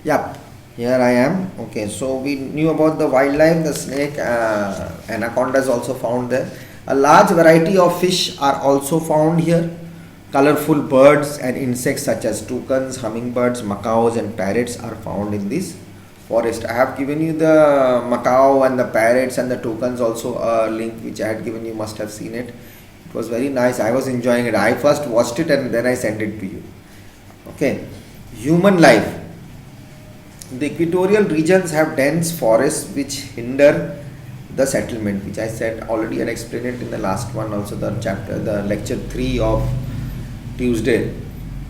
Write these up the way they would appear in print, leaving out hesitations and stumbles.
Yep, here I am. Okay, so we knew about the wildlife, the snake, anaconda is also found there. A large variety of fish are also found here. Colorful birds and insects such as toucans, hummingbirds, macaws, and parrots are found in this forest. I have given you the macaw and the parrots and the toucans also a link which I had given you, must have seen it. It was very nice. I was enjoying it. I first watched it and then I sent it to you. Okay, human life. The equatorial regions have dense forests which hinder the settlement, which I said already and explained it in the last one also, the lecture 3 of Tuesday.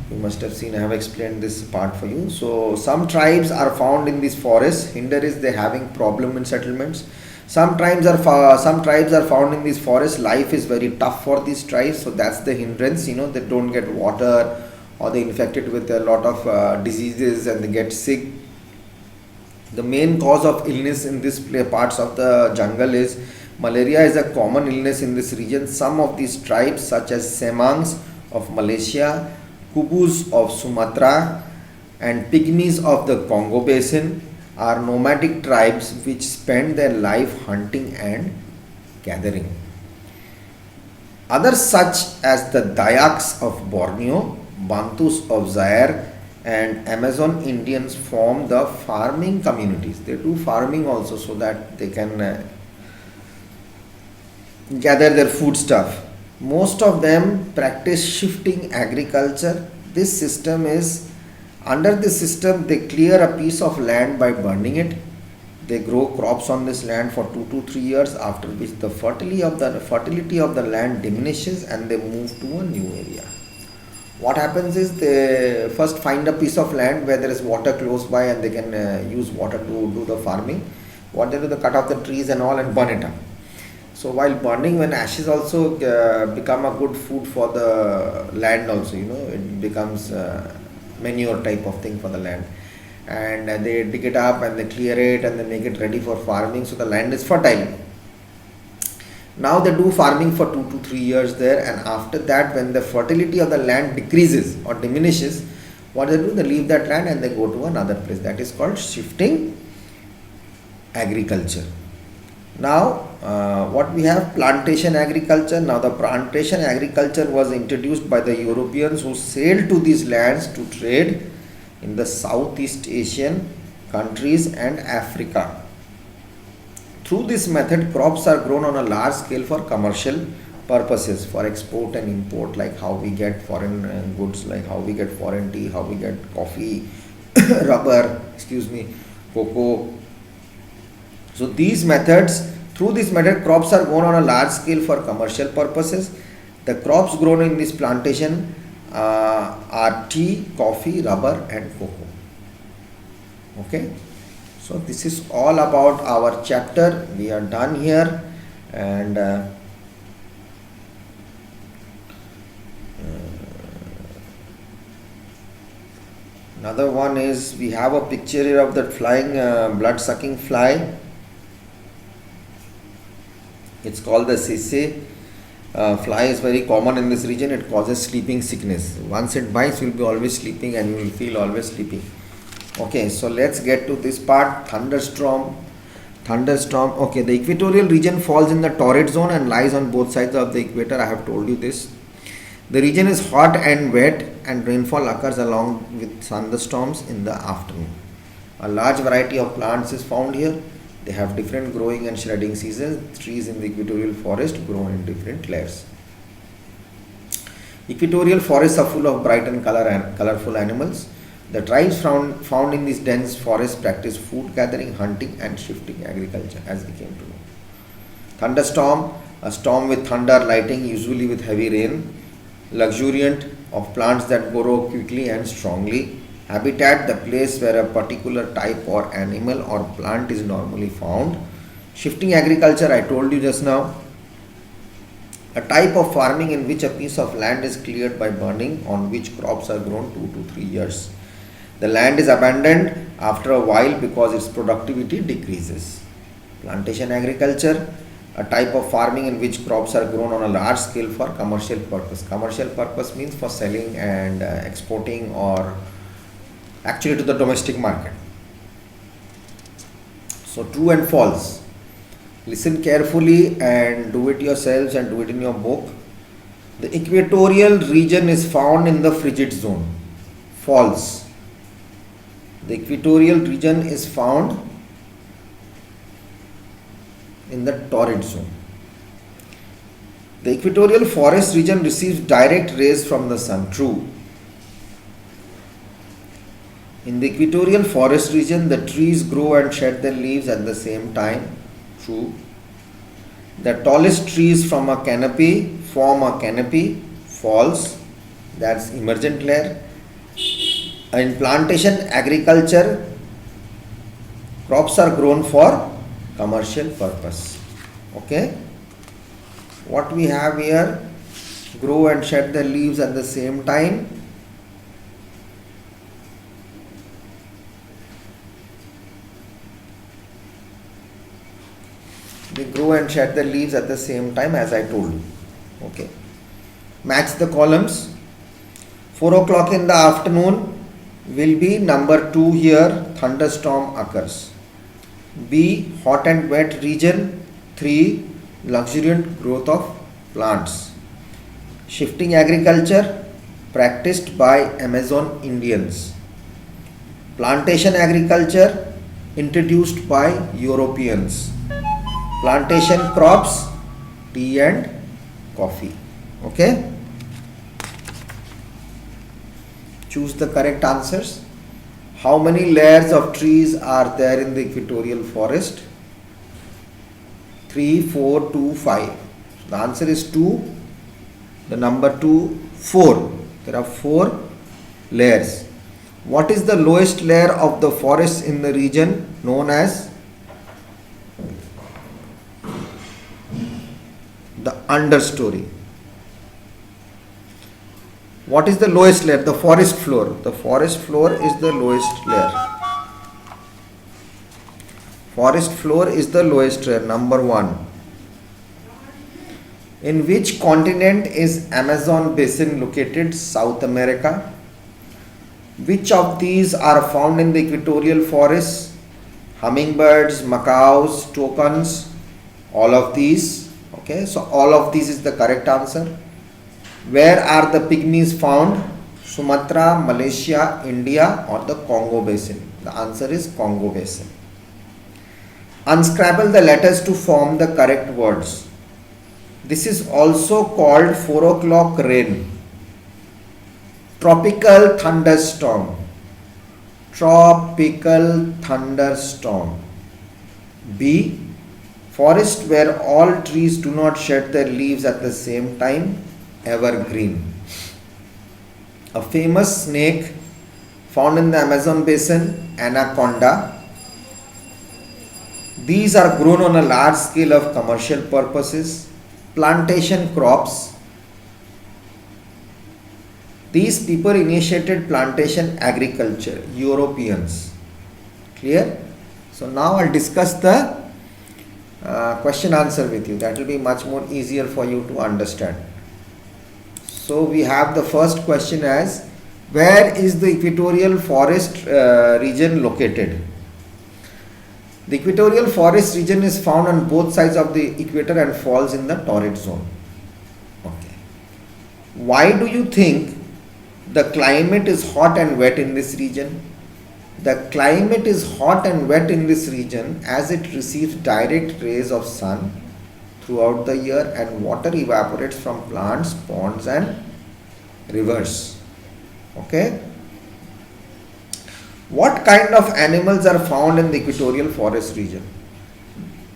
You must have seen, I have explained this part for you. So some tribes are found in these forests. Hinder is they having problem in settlements. Some tribes are found in these forests. Life is very tough for these tribes, so that's the hindrance. They don't get water, or they infected with a lot of diseases and they get sick. The main cause of illness in this parts of the jungle is malaria is a common illness in this region. Some of these tribes such as Semangs of Malaysia, Kubus of Sumatra and Pygmies of the Congo basin are nomadic tribes which spend their life hunting and gathering. Others such as the Dayaks of Borneo, Bantus of Zaire and Amazon Indians form the farming communities. They do farming also so that they can gather their food stuff. Most of them practice shifting agriculture. This system is Under this system they clear a piece of land by burning it. They grow crops on this land for 2 to 3 years, after which the fertility of the land diminishes and they move to a new area. What happens is they first find a piece of land where there is water close by and they can use water to do the farming. What they do, they cut off the trees and all and burn it up. So while burning, when ashes also become a good food for the land also, it becomes manure type of thing for the land. And they dig it up and they clear it and they make it ready for farming, so the land is fertile. Now they do farming for 2 to 3 years there, and after that, when the fertility of the land decreases or diminishes, what they do, they leave that land and they go to another place. That is called shifting agriculture. Now what we have, plantation agriculture. Now the plantation agriculture was introduced by the Europeans who sailed to these lands to trade in the Southeast Asian countries and Africa. Through this method, crops are grown on a large scale for commercial purposes, for export and import, like how we get foreign goods, like how we get foreign tea, how we get coffee, rubber, cocoa. So through this method, crops are grown on a large scale for commercial purposes. The crops grown in this plantation are tea, coffee, rubber and cocoa. Okay. So this is all about our chapter. We are done here, and another one is, we have a picture here of that flying blood sucking fly. It's called the sese. Fly is very common in this region. It causes sleeping sickness. Once it bites, you will be always sleeping and you will feel always sleepy. Okay, so let's get to this part. Thunderstorm. Okay, the equatorial region falls in the torrid zone and lies on both sides of the equator. I have told you this. The region is hot and wet, and rainfall occurs along with thunderstorms in the afternoon. A large variety of plants is found here. They have different growing and shedding seasons. Trees in the equatorial forest grow in different layers. Equatorial forests are full of bright and colorful animals. The tribes found in these dense forests practice food gathering, hunting and shifting agriculture, as we came to know. Thunderstorm, a storm with thunder, lightning, usually with heavy rain. Luxuriant, of plants that grow quickly and strongly. Habitat, the place where a particular type or animal or plant is normally found. Shifting agriculture, I told you just now. A type of farming in which a piece of land is cleared by burning, on which crops are grown 2 to 3 years. The land is abandoned after a while because its productivity decreases. Plantation agriculture, a type of farming in which crops are grown on a large scale for commercial purpose. Commercial purpose means for selling and exporting, or actually to the domestic market. So true and false. Listen carefully and do it yourselves and do it in your book. The equatorial region is found in the frigid zone. False. The equatorial region is found in the torrid zone. The equatorial forest region receives direct rays from the sun. True. In the equatorial forest region, the trees grow and shed their leaves at the same time. True. The tallest trees form a canopy. False. That's emergent layer. In plantation agriculture, crops are grown for commercial purpose. Okay. What we have here, grow and shed their leaves at the same time. They grow and shed their leaves at the same time, as I told you. Okay. Match the columns. 4 o'clock in the afternoon will be number 2 here, thunderstorm occurs. B, hot and wet region. 3, luxuriant growth of plants. Shifting agriculture practiced by Amazon Indians. Plantation agriculture introduced by Europeans. Plantation crops, tea and coffee. Okay. Choose the correct answers. How many layers of trees are there in the equatorial forest? 3, 4, 2, 5. The answer is 2. The number 2, 4. There are 4 layers. What is the lowest layer of the forest in the region known as? The understory. What is the lowest layer? The forest floor. The forest floor is the lowest layer. Forest floor is the lowest layer. Number 1. In which continent is Amazon basin located? South America. Which of these are found in the equatorial forest? Hummingbirds, macaws, toucans. All of these. Okay, so all of these is the correct answer. Where are the pygmies found? Sumatra, Malaysia, India, or the Congo basin? The answer is Congo basin. Unscramble the letters to form the correct words. This is also called 4 o'clock rain. Tropical thunderstorm. Tropical thunderstorm. B. Forest where all trees do not shed their leaves at the same time. Evergreen. A famous snake found in the Amazon basin, anaconda. These are grown on a large scale of commercial purposes. Plantation crops. These people initiated plantation agriculture, Europeans. Clear? So now I'll discuss the question answer with you. That will be much more easier for you to understand. So we have the first question as, where is the equatorial forest region located? The equatorial forest region is found on both sides of the equator and falls in the torrid zone. Okay. Why do you think the climate is hot and wet in this region? The climate is hot and wet in this region as it receives direct rays of sun throughout the year and water evaporates from plants, ponds and rivers. Okay. What kind of animals are found in the equatorial forest region?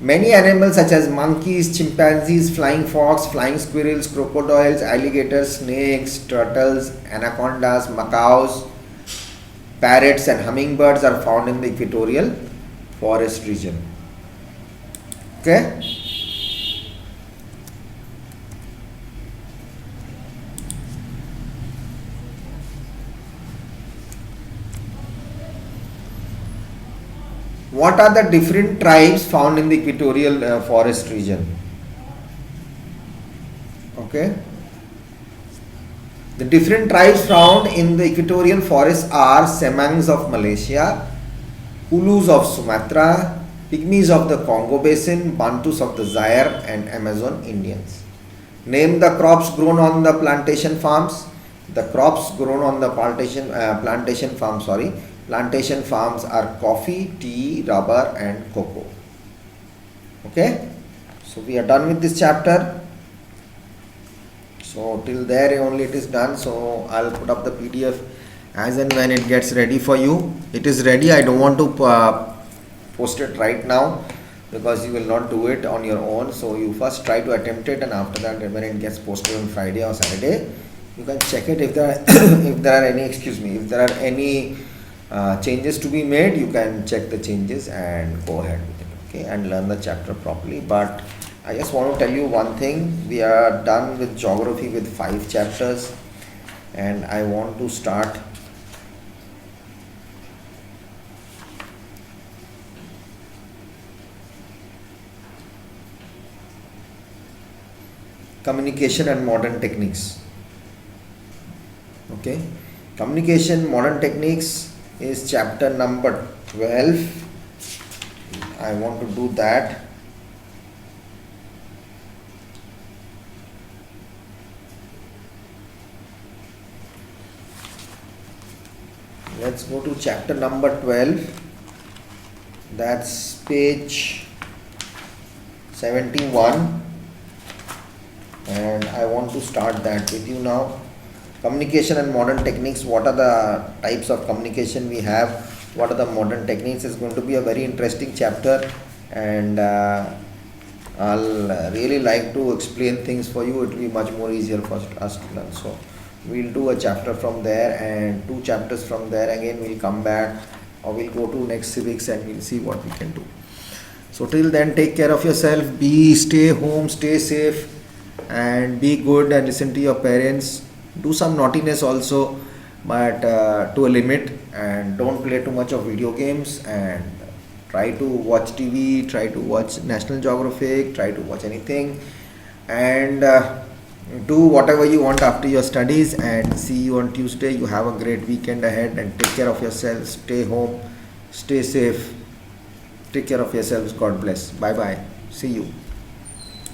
Many animals such as monkeys, chimpanzees, flying fox, flying squirrels, crocodiles, alligators, snakes, turtles, anacondas, macaws, parrots and hummingbirds are found in the equatorial forest region. Okay. What are the different tribes found in the equatorial forest region? Okay. The different tribes found in the equatorial forest are Semangs of Malaysia, Ulus of Sumatra, Pygmies of the Congo Basin, Bantus of the Zaire and Amazon Indians. Name the crops grown on the plantation farms. The crops grown on the plantation farms are coffee, tea, rubber and cocoa. Okay, so we are done with this chapter. So till there only it is done. So I'll put up the PDF as and when it gets ready for you. It is ready. I don't want to post it right now because you will not do it on your own. So you first try to attempt it, and after that, when it gets posted on Friday or Saturday, you can check it. If there are if there are any changes to be made, you can check the changes and go ahead with it. Okay, and learn the chapter properly. But I just want to tell you one thing. We are done with geography with 5 chapters, and I want to start communication and modern techniques. Okay, communication modern techniques is chapter number 12. I want to do that. Let's go to chapter number 12. That's page 71. And I want to start that with you now. Communication and modern techniques. What are the types of communication we have? What are the modern techniques? Is going to be a very interesting chapter, and I'll really like to explain things for you. It will be much more easier for us to learn. So we'll do a chapter from there and 2 chapters from there. Again we'll come back, or we'll go to next civics and we'll see what we can do. So till then, take care of yourself. Stay home, stay safe, and be good and listen to your parents. Do some naughtiness also, but to a limit, and don't play too much of video games, and try to watch TV, try to watch National Geographic, try to watch anything, and do whatever you want after your studies, and see you on Tuesday. You have a great weekend ahead, and take care of yourselves. Stay home, stay safe, take care of yourselves. God bless. Bye bye. See you.